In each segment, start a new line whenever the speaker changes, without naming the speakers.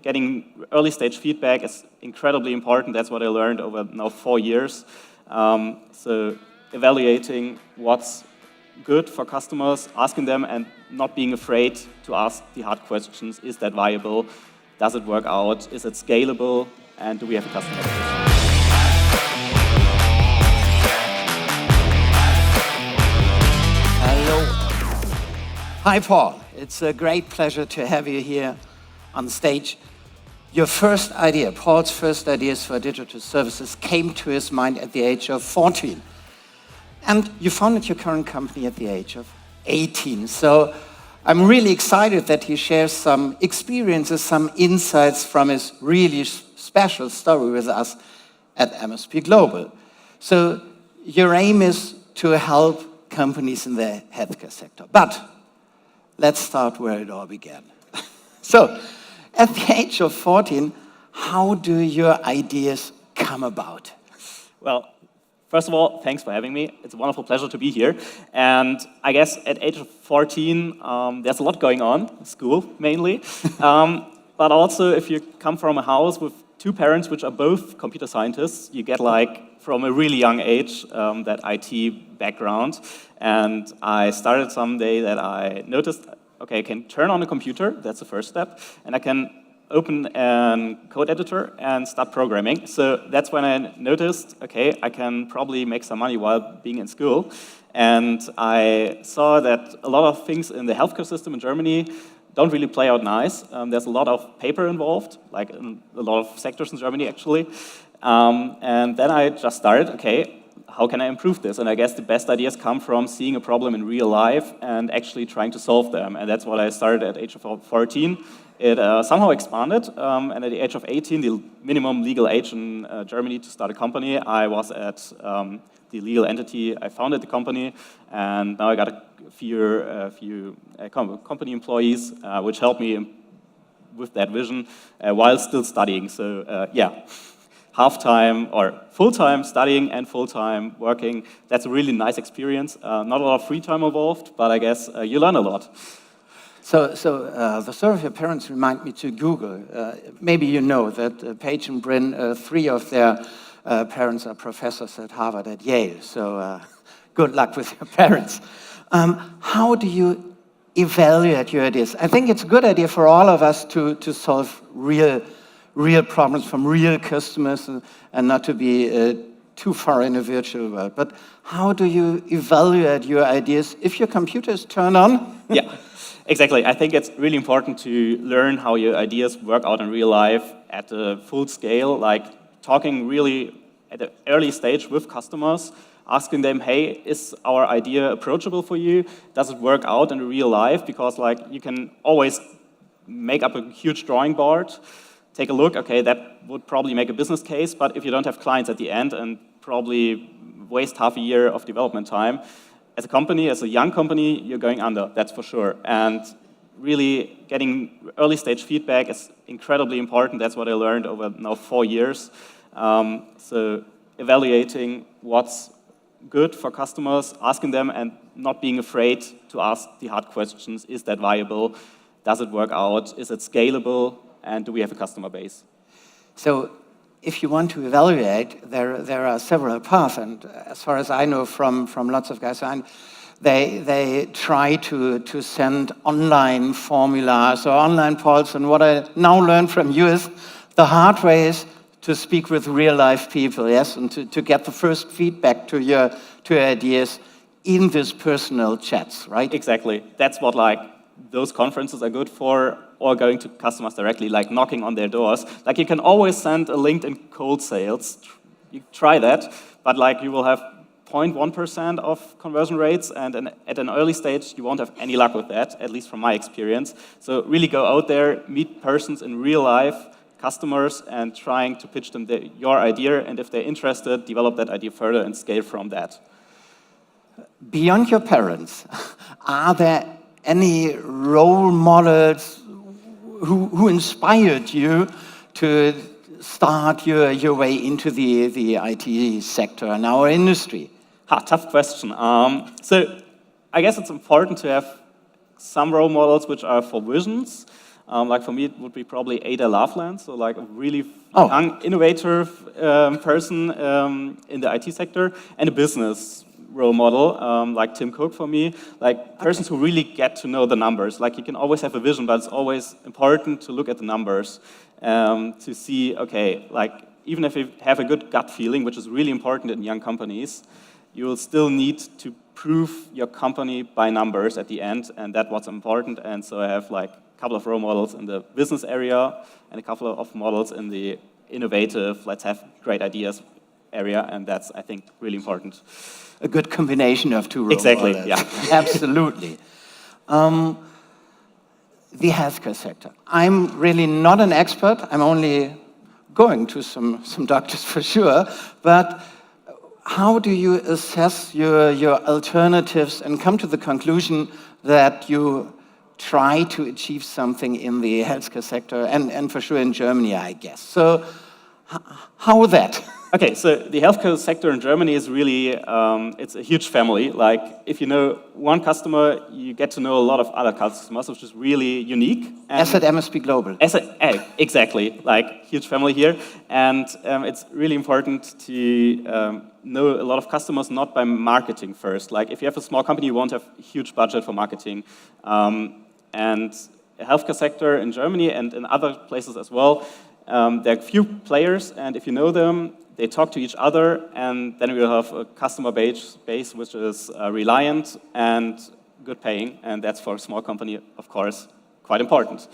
getting early stage feedback is incredibly important. That's what I learned over now 4 years. So evaluating what's good for customers, asking them and not being afraid to ask the hard questions. Is that viable? Does it work out? Is it scalable? And do we have a customer base?
Hello. Hi, Paul. It's a great pleasure to have you here on stage. Your first idea, Paul's first ideas for digital services came to his mind at the age of 14. And you founded your current company at the age of 18. So I'm really excited that he shares some experiences, some insights from his really special story with us at MSP Global. So your aim is to help companies in the healthcare sector. But let's start where it all began. So at the age of 14, how do your ideas come about?
Well, first of all, thanks for having me. It's a wonderful pleasure to be here. And I guess at age of 14, there's a lot going on, school mainly. But also, if you come from a house with two parents which are both computer scientists, you get like, from a really young age, that IT background. And I started someday that I noticed, okay, I can turn on a computer, that's the first step, and I can open a code editor and start programming. So that's when I noticed, okay, I can probably make some money while being in school. And I saw that a lot of things in the healthcare system in Germany don't really play out nice. There's a lot of paper involved, like in a lot of sectors in Germany, actually. And then I just started, okay, how can I improve this? And I guess the best ideas come from seeing a problem in real life and actually trying to solve them. And that's what I started at the age of 14. It somehow expanded, and at the age of 18, the minimum legal age in Germany to start a company, I was at the legal entity. I founded the company, and now I got a few company employees, which helped me with that vision while still studying. So yeah, half-time or full-time studying and full-time working. That's a really nice experience. Not a lot of free time involved, but I guess you learn a lot.
So the story of your parents remind me to Google. Maybe you know that Paige and Bryn, 3 of their parents are professors at Harvard, at Yale. So good luck with your parents. How do you evaluate your ideas? I think it's a good idea for all of us to solve real problems from real customers and not to be too far in a virtual world. But how do you evaluate your ideas if your computer is turned on?
Yeah. Exactly. I think it's really important to learn how your ideas work out in real life at a full scale, like talking really at an early stage with customers, asking them, hey, is our idea approachable for you? Does it work out in real life? Because like you can always make up a huge drawing board, take a look, okay, that would probably make a business case, but if you don't have clients at the end and probably waste half a year of development time, as a company, as a young company, you're going under, that's for sure. And really getting early stage feedback is incredibly important. That's what I learned over now 4 years. So evaluating what's good for customers, asking them and not being afraid to ask the hard questions. Is that viable? Does it work out? Is it scalable? And do we have a customer base?
So if you want to evaluate, there are several paths, and as far as I know from lots of guys, they try to send online formulas or online polls, and what I now learned from you is the hard way is to speak with real-life people, yes, and to get the first feedback to your ideas in these personal chats, right?
Exactly. That's what like those conferences are good for, or going to customers directly, like knocking on their doors. Like you can always send a LinkedIn cold sales. You try that, but like you will have 0.1% of conversion rates, and at an early stage, you won't have any luck with that, at least from my experience. So really go out there, meet persons in real life, customers, and trying to pitch them your idea, and if they're interested, develop that idea further and scale from that.
Beyond your parents, are there any role models who inspired you to start your way into the IT sector and our industry?
Tough question. So I guess it's important to have some role models which are for visions. Like for me, it would be probably Ada Loveland, so like a really young, innovative person in the IT sector, and a business role model, like Tim Cook for me, like persons who really get to know the numbers. Like you can always have a vision, but it's always important to look at the numbers to see, okay, like even if you have a good gut feeling, which is really important in young companies, you will still need to prove your company by numbers at the end, and that's what's important. And so I have like a couple of role models in the business area and a couple of models in the innovative, let's have great ideas area, and that's, I think, really important.
A good combination of two role
exactly,
models.
Yeah.
Absolutely. The healthcare sector. I'm really not an expert. I'm only going to some doctors for sure, but how do you assess your alternatives and come to the conclusion that you try to achieve something in the healthcare sector and for sure in Germany, I guess. So how that?
Okay, so the healthcare sector in Germany is really, it's a huge family. Like, if you know one customer, you get to know a lot of other customers, which is really unique.
As at MSP GLOBAL.
Exactly, like, huge family here. And it's really important to know a lot of customers, not by marketing first. Like, if you have a small company, you won't have a huge budget for marketing. And the healthcare sector in Germany and in other places as well, there are few players, and if you know them, they talk to each other, and then we will have a customer base which is reliant and good paying, and that's for a small company, of course, quite important.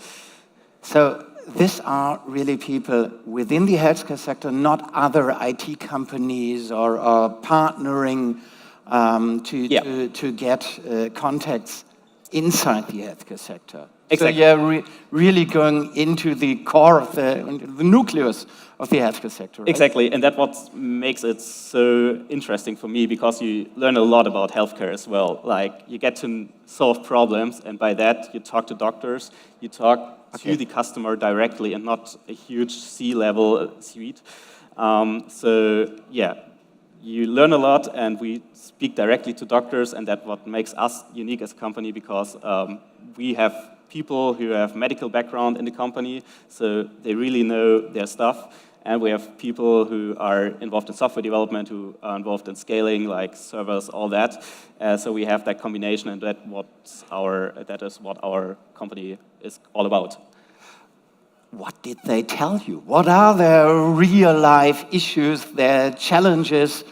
So these are really people within the healthcare sector, not other IT companies or partnering to get contacts inside the healthcare sector.
Exactly.
So you're really going into the core of the nucleus of the healthcare sector, right?
Exactly, and that's what makes it so interesting for me, because you learn a lot about healthcare as well. Like, you get to solve problems, and by that, you talk to doctors, you talk to the customer directly, and not a huge C-level suite. So, yeah, you learn a lot, and we speak directly to doctors, and that's what makes us unique as a company, because we have people who have medical background in the company, so they really know their stuff. And we have people who are involved in software development, who are involved in scaling, like servers, all that. So we have that combination, and that is what our company is all about.
What did they tell you? What are their real-life issues, their challenges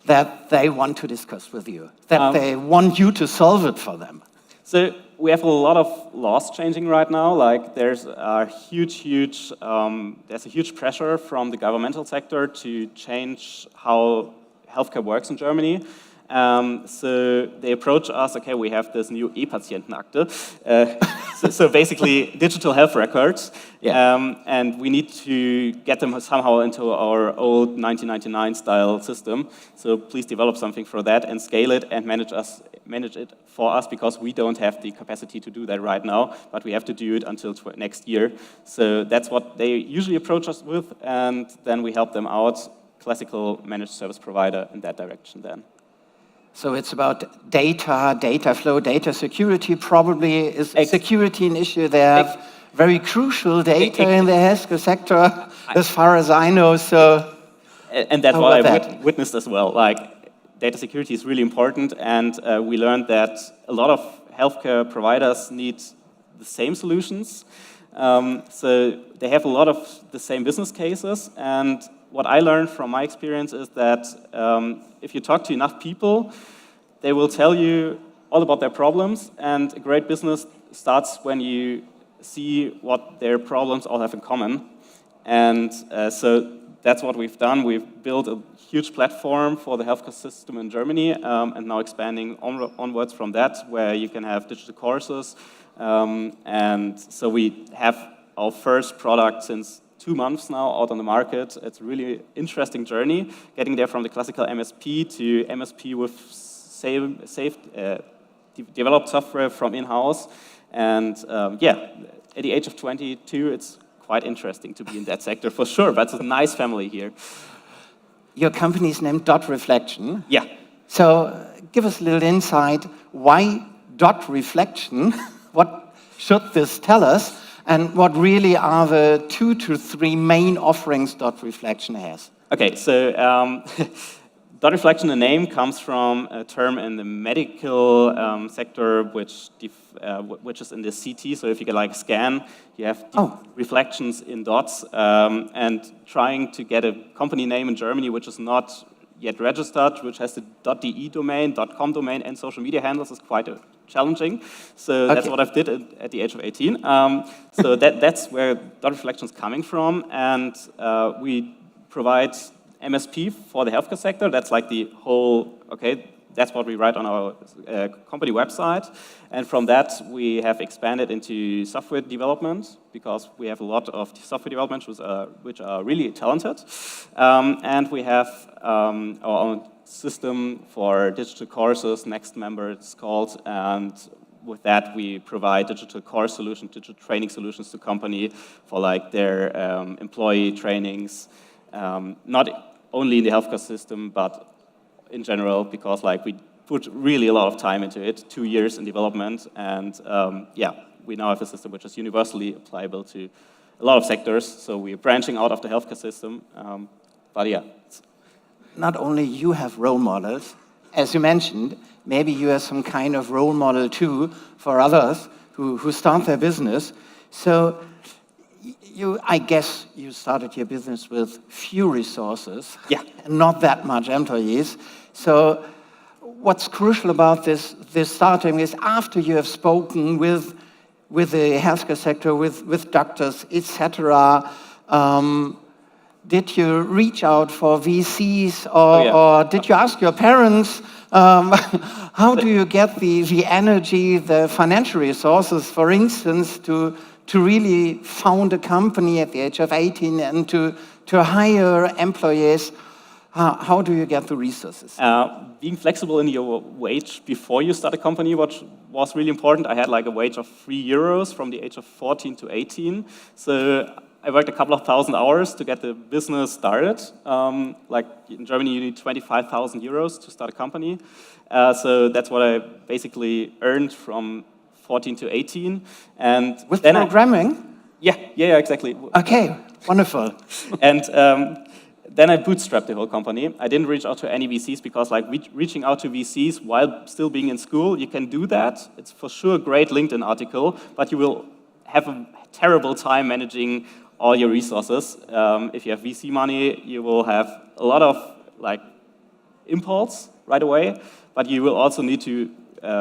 that they want to discuss with you, that they want you to solve it for them?
So we have a lot of laws changing right now. Like, there's a huge pressure from the governmental sector to change how healthcare works in Germany. So they approach us, okay, we have this new E-Patientenakte, so basically digital health records, and we need to get them somehow into our old 1999 style system. So please develop something for that and scale it and manage it for us, because we don't have the capacity to do that right now, but we have to do it until next year. So that's what they usually approach us with, and then we help them out, classical managed service provider in that direction then.
So it's about data flow, data security probably. Is security an issue? They have very crucial data in the healthcare sector, as far as I know. So,
and that's what I witnessed as well. Like, data security is really important, and we learned that a lot of healthcare providers need the same solutions. So they have a lot of the same business cases, and what I learned from my experience is that if you talk to enough people, they will tell you all about their problems, and a great business starts when you see what their problems all have in common. And so that's what we've done. We've built a huge platform for the healthcare system in Germany, and now expanding onwards from that, where you can have digital courses. And so we have our first product since 2 months now out on the market. It's a really interesting journey, getting there from the classical MSP to MSP with developed software from in-house. And at the age of 22, it's quite interesting to be in that sector for sure, but it's a nice family here.
Your company is named Dotreflection.
Yeah.
So give us a little insight. Why Dotreflection? What should this tell us? and what really are the 2 to 3 main offerings Dotreflection has?
Okay, so Dotreflection, the name, comes from a term in the medical sector, which is in the CT. So if you get like a scan, you have reflections in dots, and trying to get a company name in Germany which is not yet registered, which has the .de domain, .com domain, and social media handles is quite challenging. So that's what I've did at the age of 18. So that's where Dotreflection is coming from, and we provide MSP for the healthcare sector. That's like the whole, that's what we write on our company website. And from that, we have expanded into software development, because we have a lot of software development which are really talented. And we have our own system for digital courses, Next Member it's called, and with that we provide digital course solutions, digital training solutions to company for like their employee trainings, not only in the healthcare system, but in general, because like we put really a lot of time into it, 2 years in development, and we now have a system which is universally applicable to a lot of sectors, so we're branching out of the healthcare system, but yeah.
Not only you have role models, as you mentioned, maybe you are some kind of role model too for others who start their business. So I guess you started your business with few resources, and not that much employees. So what's crucial about this starting is after you have spoken with the healthcare sector, with doctors, etc., did you reach out for VCs or did you ask your parents? How do you get the energy, the financial resources, for instance, to really found a company at the age of 18 and to hire employees? How do you get the resources?
Being flexible in your wage before you start a company was really important. I had like a wage of €3 from the age of 14 to 18. So I worked a couple of thousand hours to get the business started. Like in Germany, you need €25,000 to start a company. So that's what I basically earned from 14 to 18. And
with programming?
Yeah, exactly.
Okay, wonderful.
And then I bootstrapped the whole company. I didn't reach out to any VCs because like reaching out to VCs while still being in school, you can do that. It's for sure a great LinkedIn article, but you will have a terrible time managing all your resources. If you have VC money, you will have a lot of like impulse right away, but you will also need to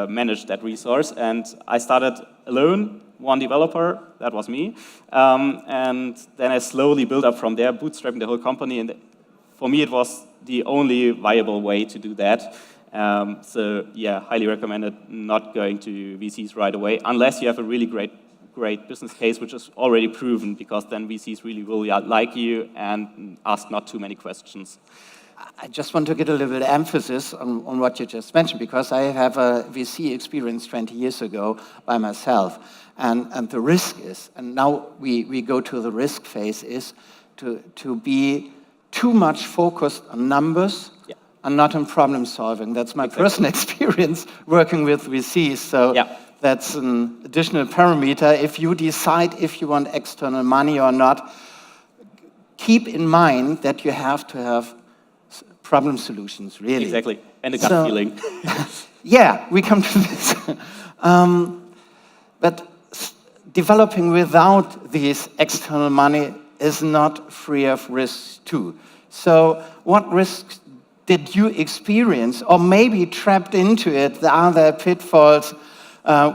manage that resource. And I started alone, one developer, that was me. And then I slowly built up from there, bootstrapping the whole company. And for me, it was the only viable way to do that. So yeah, highly recommended not going to VCs right away, unless you have a really great business case, which is already proven, because then VCs really will like you and ask not too many questions.
I just want to get a little bit of emphasis on what you just mentioned, because I have a VC experience 20 years ago by myself. And the risk is, and now we go to the risk phase, is to be too much focused on numbers and not on problem solving. That's my personal experience working with VCs. So that's an additional parameter. If you decide if you want external money or not, keep in mind that you have to have problem solutions, really.
Exactly, and a gut feeling.
Yeah, we come to this. But developing without these external money is not free of risks too. So what risks did you experience, or maybe trapped into it? Are there pitfalls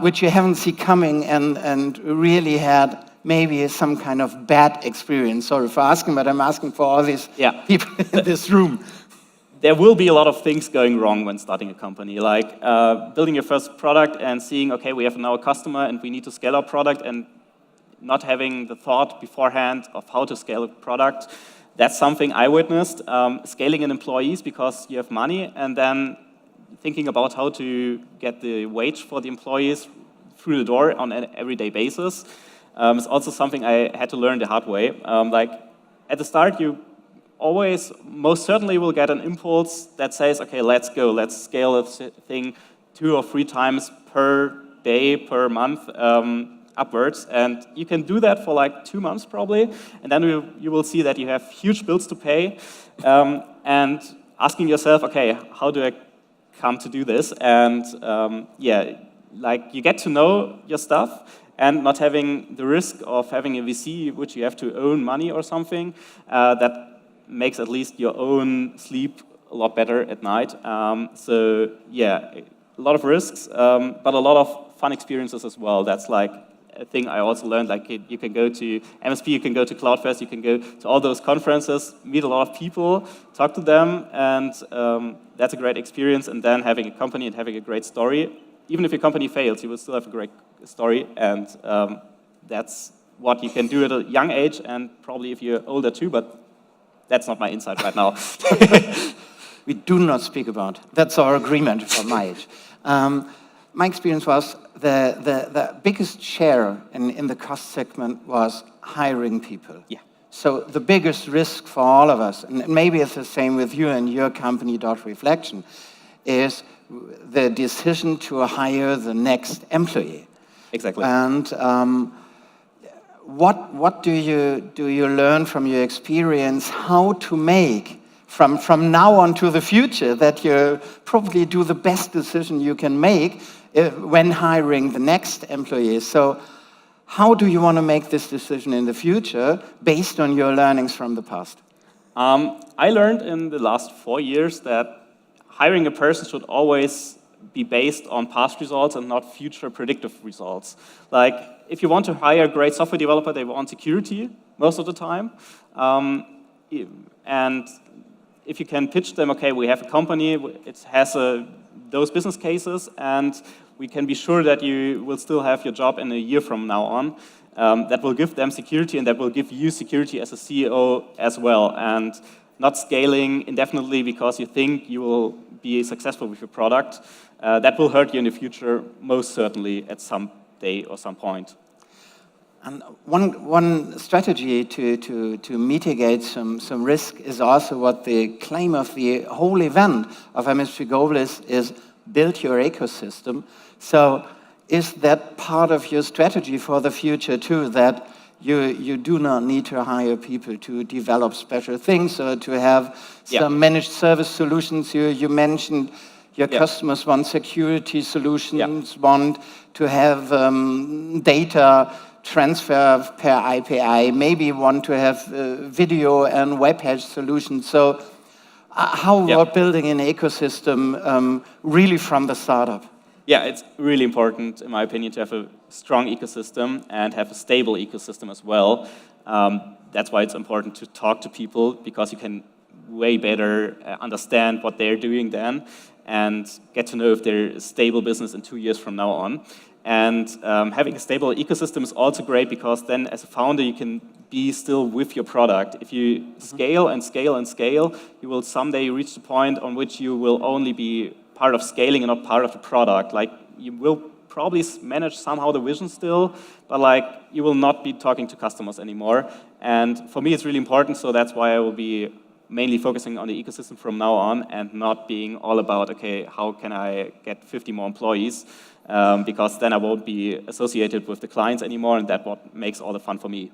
which you haven't seen coming and really had maybe some kind of bad experience? Sorry for asking, but I'm asking for all these people in this room.
There will be a lot of things going wrong when starting a company, like building your first product and seeing, okay, we have now a customer and we need to scale our product, and not having the thought beforehand of how to scale a product. That's something I witnessed. Scaling in employees because you have money, and then thinking about how to get the wage for the employees through the door on an everyday basis is also something I had to learn the hard way. Like at the start, you always most certainly will get an impulse that says, okay, let's go, let's scale this thing 2 or 3 times per day, per month. upwards. And you can do that for like 2 months probably, and then you will see that you have huge bills to pay, and asking yourself, okay, how do I come to do this? And yeah, like you get to know your stuff, and not having the risk of having a VC which you have to own money or something, that makes at least your own sleep a lot better at night. So yeah, a lot of risks, but a lot of fun experiences as well. That's like a thing I also learned. Like you can go to MSP, you can go to Cloudfest, you can go to all those conferences, meet a lot of people, talk to them, and that's a great experience. And then having a company and having a great story. Even if your company fails, you will still have a great story, and that's what you can do at a young age, and probably if you're older too, but that's not my insight right now.
We do not speak about. That's our agreement for my age. My experience was the biggest share in the cost segment was hiring people.
Yeah.
So the biggest risk for all of us, and maybe it's the same with you and your company, Dotreflection, is the decision to hire the next employee.
Exactly.
And what do you learn from your experience how to make from now on to the future that you probably do the best decision you can make when hiring the next employee? So how do you want to make this decision in the future based on your learnings from the past?
I learned in the last 4 years that hiring a person should always be based on past results and not future predictive results. Like, if you want to hire a great software developer, they want security most of the time. And if you can pitch them, okay, we have a company, it has those business cases, and we can be sure that you will still have your job in a year from now on, that will give them security, and that will give you security as a CEO as well. And not scaling indefinitely because you think you will be successful with your product. That will hurt you in the future, most certainly, at some day or some point.
And one strategy to mitigate some risk is also what the claim of the whole event of MSP GLOBAL is build your ecosystem. So is that part of your strategy for the future too, that you do not need to hire people to develop special things or to have some managed service solutions? You mentioned your customers want security solutions, want to have data transfer per API, maybe want to have video and web hash solutions. So how we're building an ecosystem really from the startup?
Yeah, it's really important, in my opinion, to have a strong ecosystem and have a stable ecosystem as well. That's why it's important to talk to people, because you can way better understand what they're doing then and get to know if they're a stable business in 2 years from now on. And having a stable ecosystem is also great, because then as a founder you can be still with your product. If you scale and scale and scale, you will someday reach the point on which you will only be part of scaling and not part of the product. Like, you will probably manage somehow the vision still, but like, you will not be talking to customers anymore. And for me it's really important, so that's why I will be mainly focusing on the ecosystem from now on, and not being all about, okay, how can I get 50 more employees? Because then I won't be associated with the clients anymore, and that's what makes all the fun for me.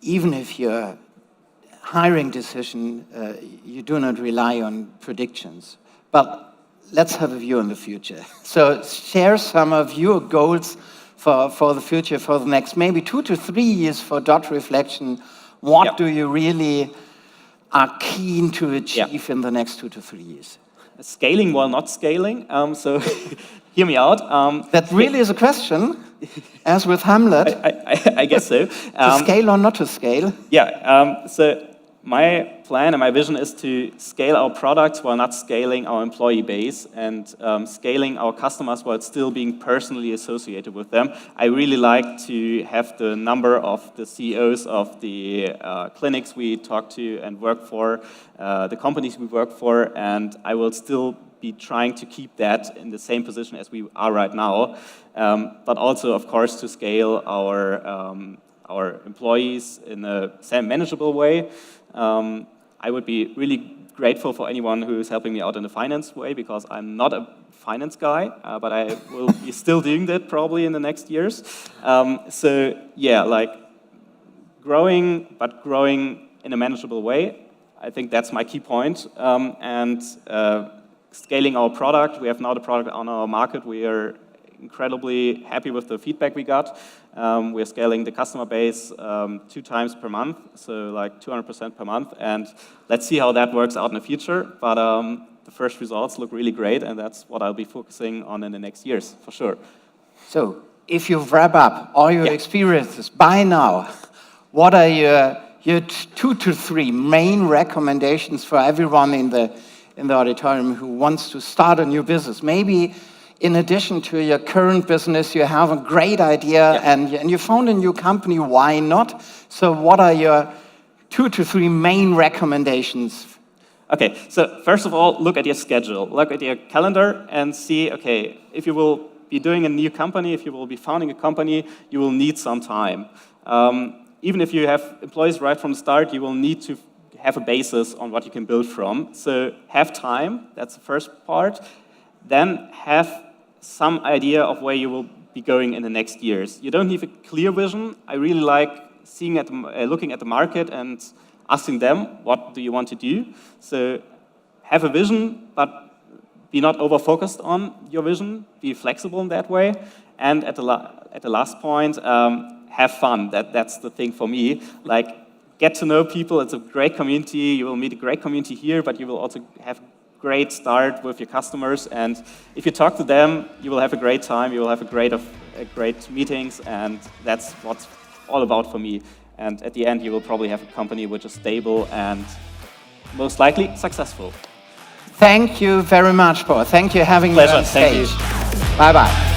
Even if your hiring decision, you do not rely on predictions, but let's have a view on the future. So share some of your goals for the future, for the next maybe 2 to 3 years for Dotreflection. What do you really are keen to achieve in the next 2 to 3 years?
Scaling while not scaling, so hear me out.
That really is a question, as with Hamlet.
I guess so.
To scale or not to scale?
Yeah, so my plan and my vision is to scale our products while not scaling our employee base, and scaling our customers while still being personally associated with them. I really like to have the number of the CEOs of the clinics we talk to and work for, the companies we work for, and I will still be trying to keep that in the same position as we are right now, but also, of course, to scale our employees in a manageable way. I would be really grateful for anyone who is helping me out in the finance way, because I'm not a finance guy, but I will be still doing that probably in the next years. So yeah, like growing, but growing in a manageable way. I think that's my key point. And scaling our product. We have now the product on our market. We are incredibly happy with the feedback we got. We're scaling the customer base 2 times per month, so like 200% per month. And let's see how that works out in the future. But the first results look really great, and that's what I'll be focusing on in the next years, for sure.
So, if you wrap up all your experiences by now, what are your 2 to 3 main recommendations for everyone in the auditorium who wants to start a new business? Maybe in addition to your current business, you have a great idea and you found a new company, why not? So what are your 2 to 3 main recommendations?
Okay, so first of all, look at your schedule. Look at your calendar and see, okay, if you will be doing a new company, if you will be founding a company, you will need some time. Even if you have employees right from the start, you will need to have a basis on what you can build from. So have time, that's the first part. Then have some idea of where you will be going in the next years. You don't need a clear vision. I really like looking at the market and asking them, what do you want to do? So have a vision, but be not over-focused on your vision. Be flexible in that way. And at the last point, have fun. That's the thing for me. Like, get to know people. It's a great community. You will meet a great community here, but you will also have a great start with your customers. And if you talk to them, you will have a great time. You will have great meetings, and that's what's all about for me. And at the end, you will probably have a company which is stable and most likely successful.
Thank you very much, Paul. Thank you for having me on stage.
Thank you.
Bye-bye.